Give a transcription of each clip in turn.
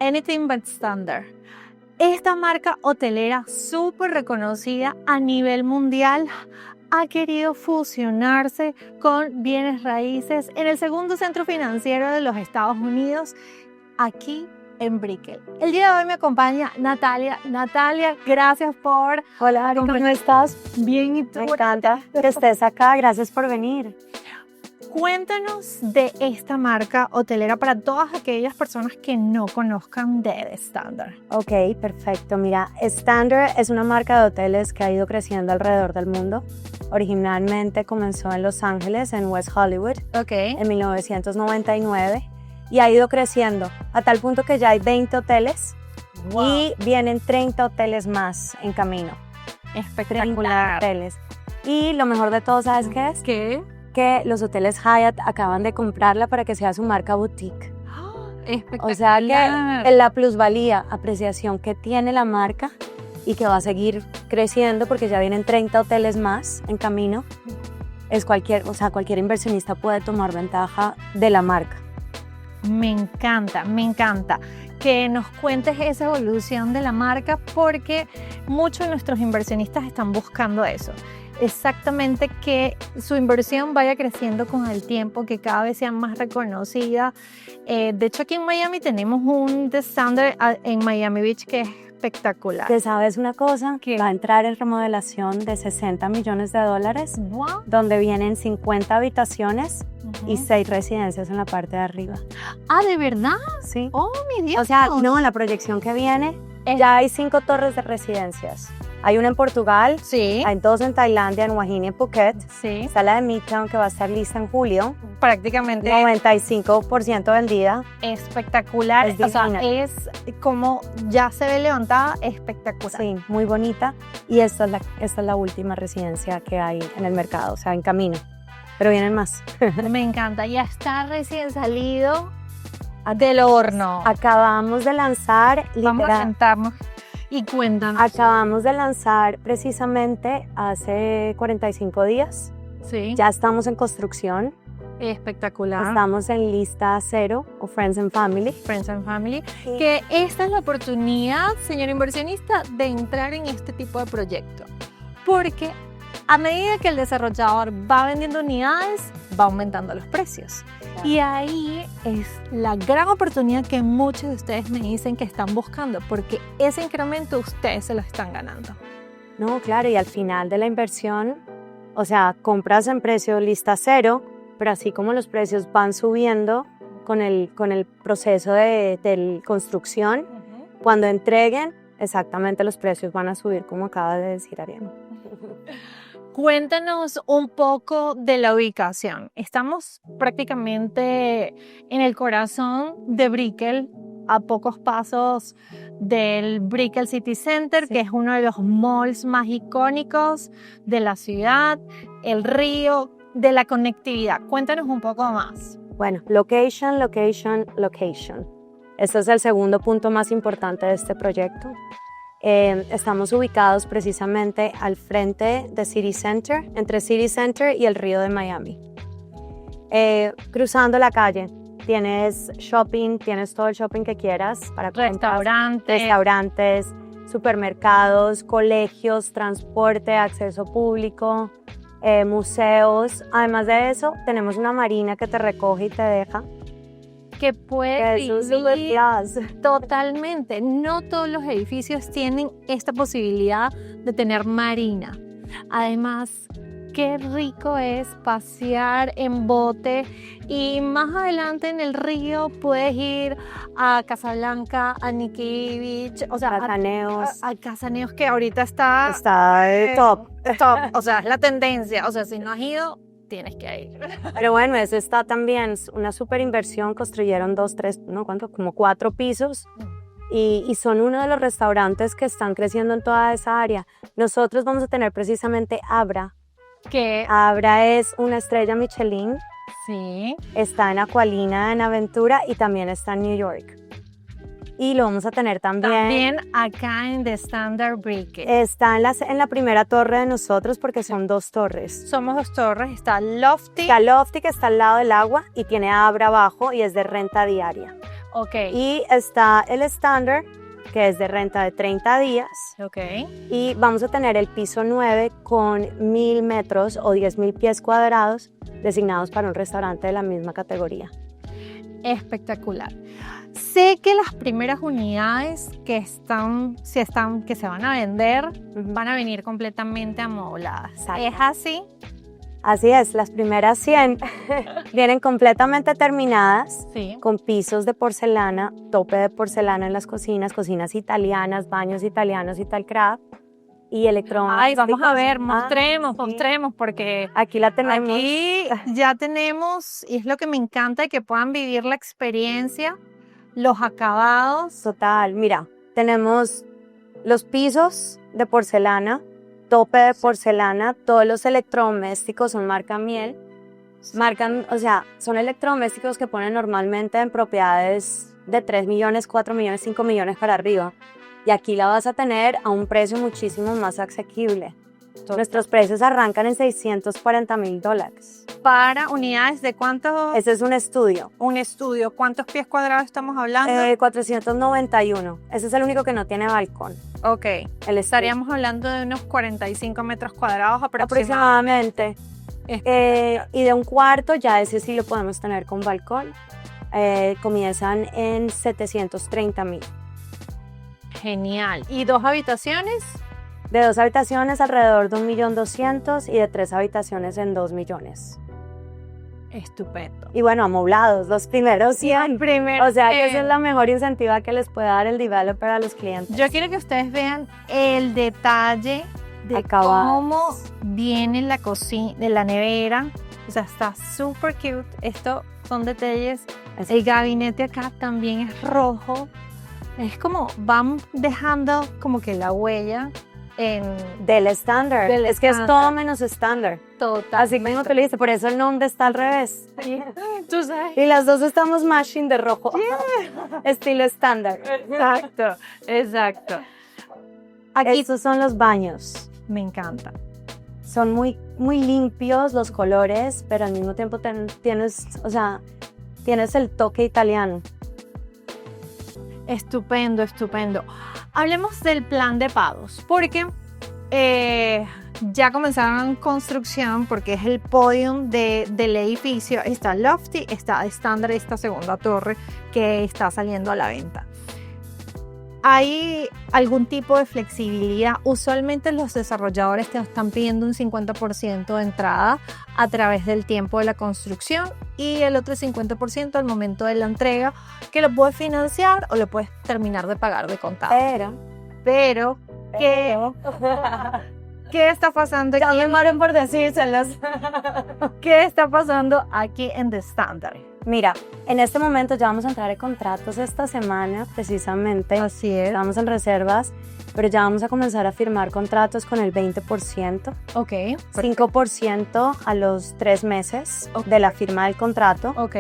Anything But Standard. Esta marca hotelera súper reconocida a nivel mundial ha querido fusionarse con bienes raíces en el segundo centro financiero de los Estados Unidos, aquí en Brickell. El día de hoy me acompaña Natalia. Natalia, gracias por... Hola, Ari, ¿cómo estás? Bien, ¿y tú? Me encanta que estés acá, gracias por venir. Cuéntanos de esta marca hotelera para todas aquellas personas que no conozcan de The Standard. Ok, perfecto. Mira, Standard es una marca de hoteles que ha ido creciendo alrededor del mundo. Originalmente comenzó en Los Ángeles, en West Hollywood, en 1999, y ha ido creciendo a tal punto que ya hay 20 hoteles y vienen 30 hoteles más en camino. Espectacular. 30 hoteles. Y lo mejor de todo, ¿sabes qué es? ¿Qué? Que los hoteles Hyatt acaban de comprarla para que sea su marca boutique. Espectacular. O sea que la plusvalía, apreciación que tiene la marca y que va a seguir creciendo porque ya vienen 30 hoteles más en camino, es cualquier inversionista puede tomar ventaja de la marca. Me encanta que nos cuentes esa evolución de la marca porque muchos de nuestros inversionistas están buscando eso. Exactamente, que su inversión vaya creciendo con el tiempo, que cada vez sea más reconocida. De hecho, aquí en Miami tenemos un The Standard en Miami Beach que es espectacular. ¿Te sabes una cosa? ¿Qué? Va a entrar en remodelación de $60 millones, Wow. donde vienen 50 habitaciones y 6 residencias en la parte de arriba. Ah, ¿de verdad? Sí. Oh, mi Dios. O sea, no, la proyección que viene, ya hay 5 torres de residencias. Hay una en Portugal, Sí. hay 2 en Tailandia, en Hua Hin y en Phuket. Sí. Está la de Midtown que va a estar lista en julio, Prácticamente 95% vendida. espectacular. Es O sea, divina. es como ya se ve levantada, espectacular. Sí, muy bonita. Y esta es la última residencia que hay en el mercado, o sea, en camino. Pero vienen más. Me encanta. Ya está recién salido del horno. Acabamos de lanzar, Vamos a literal, sentarnos y cuéntanos. acabamos de lanzar precisamente hace 45 días. Sí. Ya estamos en construcción, Espectacular. estamos en lista 0 o Friends and Family. Friends and Family. Sí. Que esta es la oportunidad, señor inversionista, de entrar en este tipo de proyecto. Porque a medida que el desarrollador va vendiendo unidades, va aumentando los precios. Claro. Y ahí es la gran oportunidad que muchos de ustedes me dicen que están buscando, porque ese incremento ustedes se lo están ganando. No, claro, y al final de la inversión, o sea, compras en precio lista 0, pero así como los precios van subiendo con el proceso de construcción, cuando entreguen, exactamente los precios van a subir, como acaba de decir Ariana. Cuéntanos un poco de la ubicación. Estamos prácticamente en el corazón de Brickell, a pocos pasos del Brickell City Center, Sí. que es uno de los malls más icónicos de la ciudad, el río, de la conectividad. Cuéntanos un poco más. Bueno, location, location, location. Este es el segundo punto más importante de este proyecto. Estamos ubicados precisamente al frente de City Center, entre City Center y el río de Miami. Cruzando la calle, tienes shopping, tienes todo el shopping que quieras para compras, restaurantes, supermercados, colegios, transporte, acceso público, museos. Además de eso, tenemos una marina que te recoge y te deja. Que puede Eso es vivir divertido. totalmente. No todos los edificios tienen esta posibilidad de tener marina. Además, qué rico es pasear en bote y más adelante en el río puedes ir a Casablanca, a Nikki Beach, o sea, Casaneos. a Casaneos, que ahorita está Está top. top, o sea, es la tendencia. O sea, si no has ido, tienes que ir. Pero bueno, eso está también, una super inversión, construyeron 2, 3, ¿no? ¿Cuánto? Como 4 pisos y son uno de los restaurantes que están creciendo en toda esa área. Nosotros vamos a tener precisamente Abra. Que Abra es una estrella Michelin, sí. está en Aqualina, en Aventura y también está en New York. Y lo vamos a tener También acá en The Standard Brickell. Está en la primera torre de nosotros porque son 2 torres. Somos 2 torres, está Lofty. Está Lofty, que está al lado del agua y tiene Abra abajo y es de renta diaria. Ok. Y está el estándar, que es de renta de 30 días. Ok. Y vamos a tener el piso 9 con 1000 metros o 10.000 pies cuadrados designados para un restaurante de la misma categoría. Espectacular. Sé que las primeras unidades que se van a vender van a venir completamente amobladas. Exacto. ¿Es así? Así es, las primeras 100 vienen completamente terminadas, Sí. con pisos de porcelana, tope de porcelana en las cocinas, cocinas italianas, baños italianos, Italcraft y electrodomésticos. Ay, vamos a ver, sí. mostremos, porque Aquí la tenemos. aquí ya tenemos, y es lo que me encanta, que puedan vivir la experiencia, los acabados. Total, mira, tenemos los pisos de porcelana, tope de porcelana, todos los electrodomésticos son marca Miel. Son electrodomésticos que ponen normalmente en propiedades de 3 millones, 4 millones, 5 millones para arriba. Y aquí la vas a tener a un precio muchísimo más asequible. Nuestros precios arrancan en $640,000. Para unidades de cuánto, Ese es un estudio. un estudio, ¿cuántos pies cuadrados estamos hablando? 491. Ese es el único que no tiene balcón. Ok, El estudio. estaríamos hablando de unos 45 metros cuadrados aproximadamente. Aproximadamente. Y de un cuarto, ya ese sí lo podemos tener con balcón. Comienzan en 730,000. Genial. ¿Y 2 habitaciones? De 2 habitaciones alrededor de 1.200.000 y de 3 habitaciones en 2 millones. Estupendo. Y bueno, amoblados, los primeros 100. O sea que esa es la mejor incentiva que les puede dar el developer a los clientes. Yo quiero que ustedes vean el detalle de Acabados. cómo viene la cocina, de la nevera. O sea, está súper cute. Esto son detalles. El gabinete acá también es rojo. Es como van dejando como que la huella del estándar. Es que es todo menos estándar. Total. Así mismo te lo dice, por eso el nombre está al revés. Sí. Tú sabes. Y las dos estamos matching de rojo. Estilo estándar. Exacto. Aquí estos son los baños. Me encanta. Son muy, muy limpios los colores, pero al mismo tiempo tienes el toque italiano. Estupendo. Hablemos del plan de pagos, porque ya comenzaron construcción, porque es el podium del edificio. Está Lofty, está estándar, esta segunda torre que está saliendo a la venta. ¿Hay algún tipo de flexibilidad? Usualmente los desarrolladores te están pidiendo un 50% de entrada a través del tiempo de la construcción y el otro 50% al momento de la entrega, que lo puedes financiar o lo puedes terminar de pagar de contado. Pero ¿qué está pasando aquí? Ya me mueren por decírselos. ¿Qué está pasando aquí en The Standard? Mira, en este momento ya vamos a entrar en contratos esta semana, precisamente. Así es. Estamos en reservas, pero ya vamos a comenzar a firmar contratos con el 20%. Ok. 5% a los 3 meses de la firma del contrato. Ok.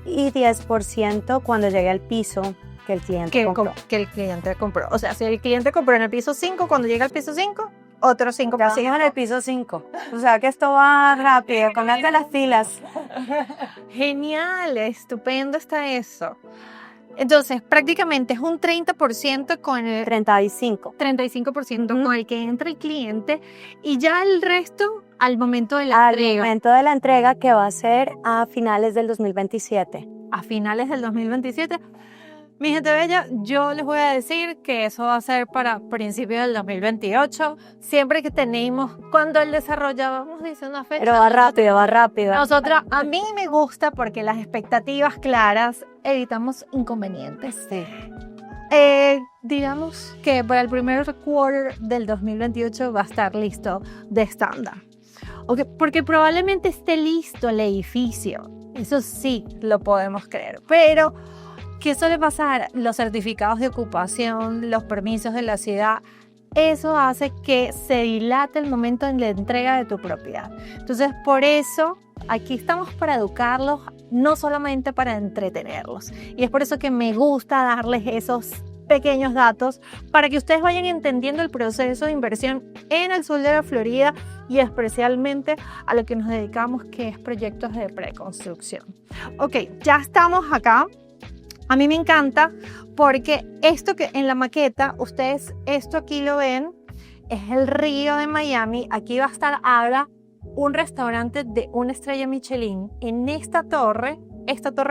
Y 10% cuando llegue al piso que el cliente compró. Que el cliente compró. O sea, si el cliente compró en el piso 5, cuando llega al piso 5, otro 5%. Ya siguen en el piso 5. O sea que esto va rápido, pónganse las filas. Genial, estupendo está eso. Entonces, prácticamente es un 30% con el 35% con el que entra el cliente y ya el resto al momento de la entrega. Al momento de la entrega, que va a ser a finales del 2027. A finales del 2027. Mi gente bella, yo les voy a decir que eso va a ser para principios del 2028. Siempre que tenemos, cuando el desarrollador nos dice una fecha. Pero va rápido. Nosotros, a mí me gusta porque las expectativas claras evitamos inconvenientes. Sí. Digamos que para el primer quarter del 2028 va a estar listo de estándar. Okay, porque probablemente esté listo el edificio. Eso sí lo podemos creer. Pero ¿qué suele pasar? Los certificados de ocupación, los permisos de la ciudad, eso hace que se dilate el momento de la entrega de tu propiedad. Entonces, por eso, aquí estamos para educarlos, no solamente para entretenerlos. Y es por eso que me gusta darles esos pequeños datos para que ustedes vayan entendiendo el proceso de inversión en el sur de la Florida y especialmente a lo que nos dedicamos, que es proyectos de preconstrucción. Ok, ya estamos acá. A mí me encanta porque esto que en la maqueta, ustedes esto aquí lo ven, es el río de Miami. Aquí va a estar ahora un restaurante de una estrella Michelin. En esta torre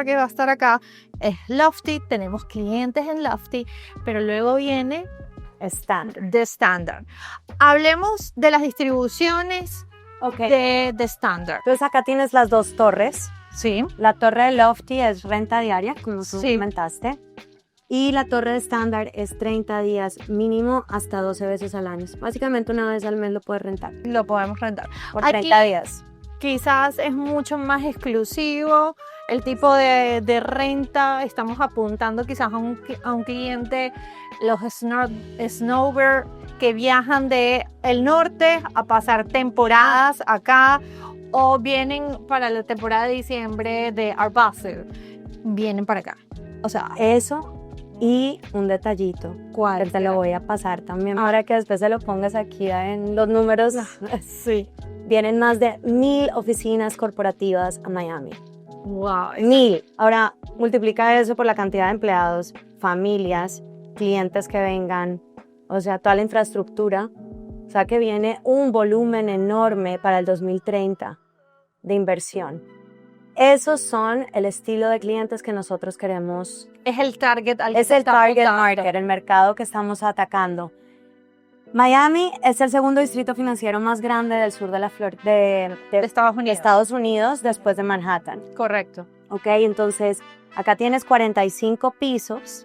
que va a estar acá es Lofty, tenemos clientes en Lofty, pero luego viene The Standard. Hablemos de las distribuciones de Standard. Entonces acá tienes las dos torres. Sí. La torre de Lofty es renta diaria, como tú comentaste. Y la torre de Standard es 30 días mínimo hasta 12 veces al año. Básicamente una vez al mes lo puedes rentar. Lo podemos rentar. Por 30 días. Quizás es mucho más exclusivo el tipo de renta. Estamos apuntando quizás a un cliente, los snowbird que viajan del norte a pasar temporadas acá o vienen para la temporada de diciembre de Art Basel. Vienen para acá. O sea, eso. Y un detallito, ¿cuál? Te lo voy a pasar también para que después se lo pongas aquí en los números. Sí. Vienen más de 1,000 oficinas corporativas a Miami. Wow. 1,000. Ahora, multiplica eso por la cantidad de empleados, familias, clientes que vengan, o sea, toda la infraestructura. O sea, que viene un volumen enorme para el 2030 de inversión. Esos son el estilo de clientes que nosotros queremos. Es el target Es el target market, el mercado que estamos atacando. Miami es el segundo distrito financiero más grande del sur de la Florida, de Estados Unidos, después de Manhattan. Correcto. Ok, entonces acá tienes 45 pisos,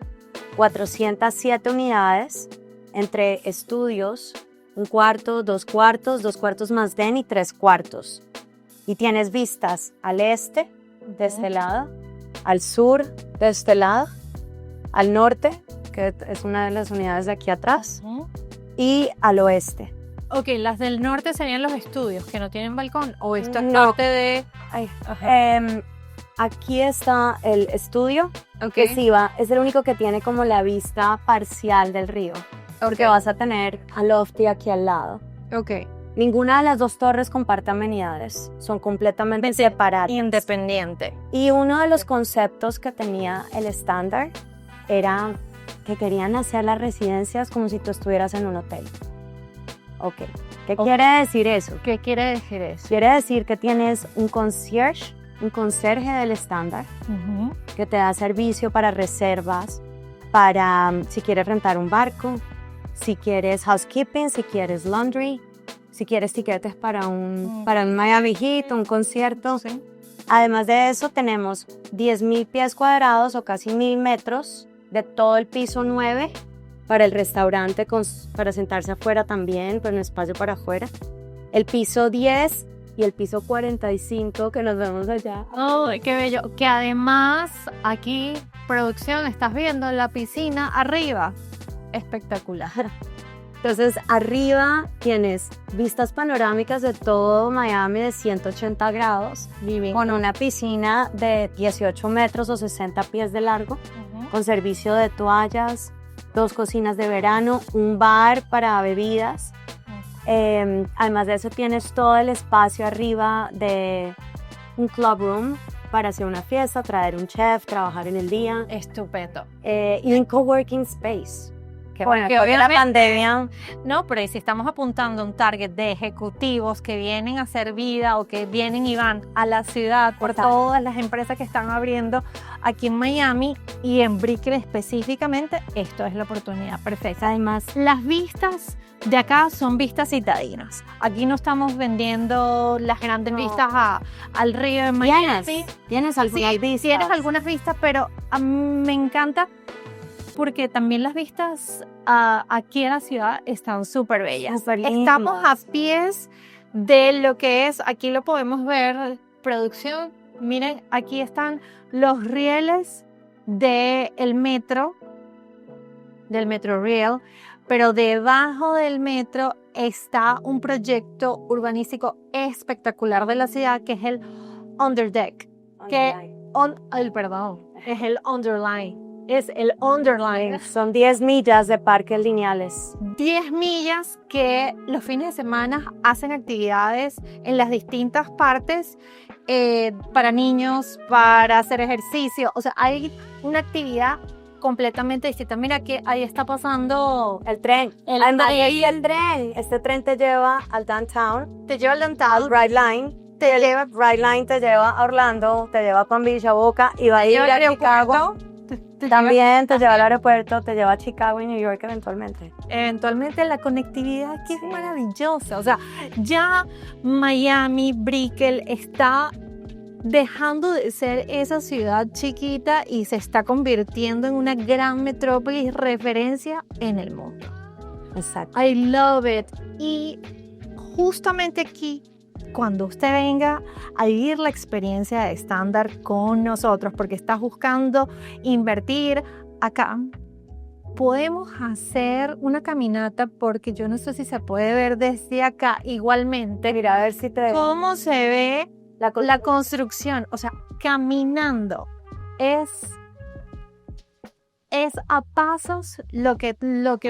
407 unidades, entre estudios, un cuarto, dos cuartos más den y 3 cuartos. Y tienes vistas al este, de este lado, al sur, de este lado, al norte, que es una de las unidades de aquí atrás, y al oeste. Ok, las del norte serían los estudios, que no tienen balcón, o esto es parte de... Aquí está el estudio, que sí va, es el único que tiene como la vista parcial del río, porque vas a tener a Lofty aquí al lado. Ok. Ninguna de las dos torres comparte amenidades, son completamente separadas. Independiente. Y uno de los conceptos que tenía el Standard era que querían hacer las residencias como si tú estuvieras en un hotel. Ok, ¿qué quiere decir eso? ¿Qué quiere decir eso? Quiere decir que tienes un concierge, un conserje del Standard, que te da servicio para reservas, para si quieres rentar un barco, si quieres housekeeping, si quieres laundry, si quieres tiquetes para un Miami Heat, un concierto. Sí. Además de eso, tenemos 10,000 pies cuadrados o casi 1,000 metros de todo el piso 9 para el restaurante, para sentarse afuera también, con espacio para afuera. El piso 10 y el piso 45 que nos vemos allá. ¡Oh, qué bello! Que además aquí, producción, estás viendo la piscina arriba. Espectacular. Entonces, arriba tienes vistas panorámicas de todo Miami de 180 grados, con una piscina de 18 metros o 60 pies de largo, con servicio de toallas, 2 cocinas de verano, un bar para bebidas. Además de eso, tienes todo el espacio arriba de un club room para hacer una fiesta, traer un chef, trabajar en el día. Estupendo. Y un coworking space. Que bueno, que obviamente la pandemia. No, pero si estamos apuntando a un target de ejecutivos que vienen a hacer vida o que vienen y van a la ciudad por todas las empresas que están abriendo aquí en Miami y en Brickell específicamente, esto es la oportunidad perfecta. Además, las vistas de acá son vistas citadinas. Aquí no estamos vendiendo las grandes vistas al río de Miami. ¿Tienes algunas vistas? Tienes algunas vistas, pero a mí me encanta porque también las vistas aquí en la ciudad están súper bellas. Estamos a pies de lo que es, aquí lo podemos ver, producción. Miren, aquí están los rieles del metro Rail, pero debajo del metro está un proyecto urbanístico espectacular de la ciudad que es el Underdeck. Es el Underline. Es el Underline. Son 10 millas de parques lineales. 10 millas que los fines de semana hacen actividades en las distintas partes para niños, para hacer ejercicio. O sea, hay una actividad completamente distinta. Mira que ahí está pasando el tren. Ahí el tren. Este tren te lleva al downtown. Te lleva al downtown. Al Bright Line. Bright Line te lleva a Orlando, te lleva a Palm Beach, a Boca, y va a ir a Chicago. También te lleva al aeropuerto, te lleva a Chicago y New York eventualmente. Eventualmente la conectividad aquí es maravillosa. O sea, ya Miami, Brickell está dejando de ser esa ciudad chiquita y se está convirtiendo en una gran metrópolis referencia en el mundo. Exacto. I love it. Y justamente aquí, cuando usted venga a vivir la experiencia de Standard con nosotros, porque estás buscando invertir acá, podemos hacer una caminata, porque yo no sé si se puede ver desde acá igualmente. Mira, a ver si te... ¿Cómo se ve la construcción? O sea, caminando es a pasos lo que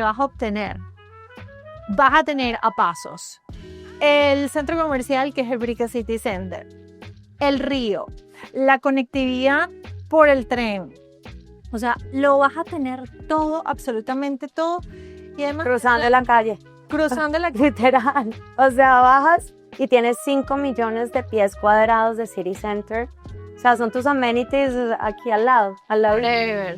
vas a obtener. Vas a tener a pasos el centro comercial, que es el Brickell City Center, el río, la conectividad por el tren. O sea, lo vas a tener todo, absolutamente todo. Y además, cruzando la calle. Cruzando la calle. Literal. O sea, bajas y tienes 5 millones de pies cuadrados de City Center. O sea, son tus amenities aquí al lado. Forever.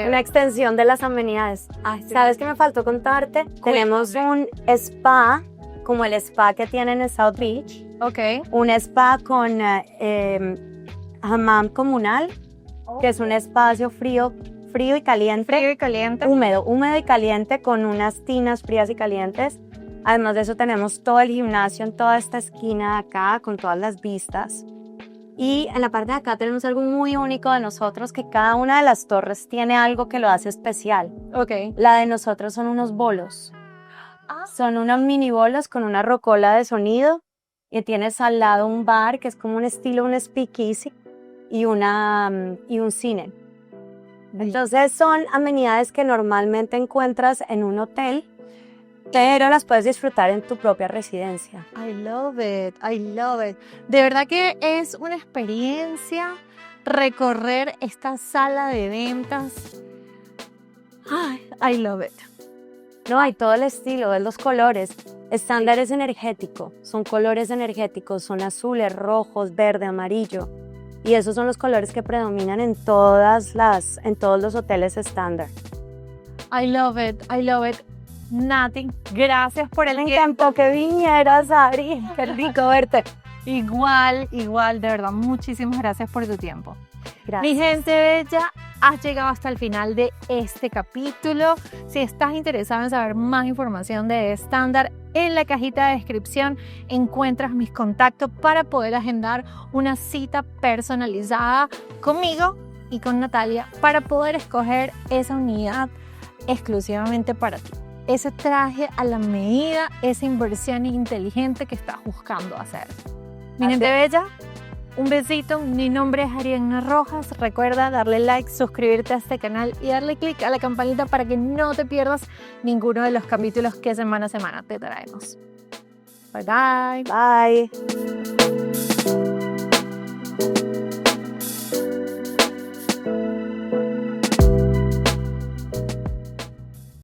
Una extensión de las amenidades. Ay, sí. ¿Sabes qué me faltó contarte? Tenemos un spa, como el spa que tienen en South Beach. Ok. Un spa con hammam comunal, que es un espacio frío y caliente. Frío y caliente. Húmedo y caliente, con unas tinas frías y calientes. Además de eso, tenemos todo el gimnasio en toda esta esquina de acá, con todas las vistas. Y en la parte de acá tenemos algo muy único de nosotros, que cada una de las torres tiene algo que lo hace especial. Ok. La de nosotros son unos bolos. Son unos mini bolos con una rocola de sonido, y tienes al lado un bar que es como un estilo, un speakeasy, y un cine. Entonces son amenidades que normalmente encuentras en un hotel, pero las puedes disfrutar en tu propia residencia. I love it, I love it. De verdad que es una experiencia recorrer esta sala de ventas. Ay, I love it. No, hay todo el estilo, ves los colores. Standard es energético, son colores energéticos, son azules, rojos, verde, amarillo. Y esos son los colores que predominan en todos los hoteles Standard. I love it, I love it. Nati, gracias por el tiempo. Me encantó que vinieras, Ari. Qué rico verte. Igual, de verdad, muchísimas gracias por tu tiempo. Gracias. Mi gente bella, has llegado hasta el final de este capítulo. Si estás interesado en saber más información de Standard, en la cajita de descripción encuentras mis contactos para poder agendar una cita personalizada conmigo y con Natalia, para poder escoger esa unidad exclusivamente para ti. Ese traje a la medida, esa inversión inteligente que estás buscando hacer. Mi gente bella, un besito. Mi nombre es Ariadna Rojas. Recuerda darle like, suscribirte a este canal y darle click a la campanita para que no te pierdas ninguno de los capítulos que semana a semana te traemos. Bye bye. Bye.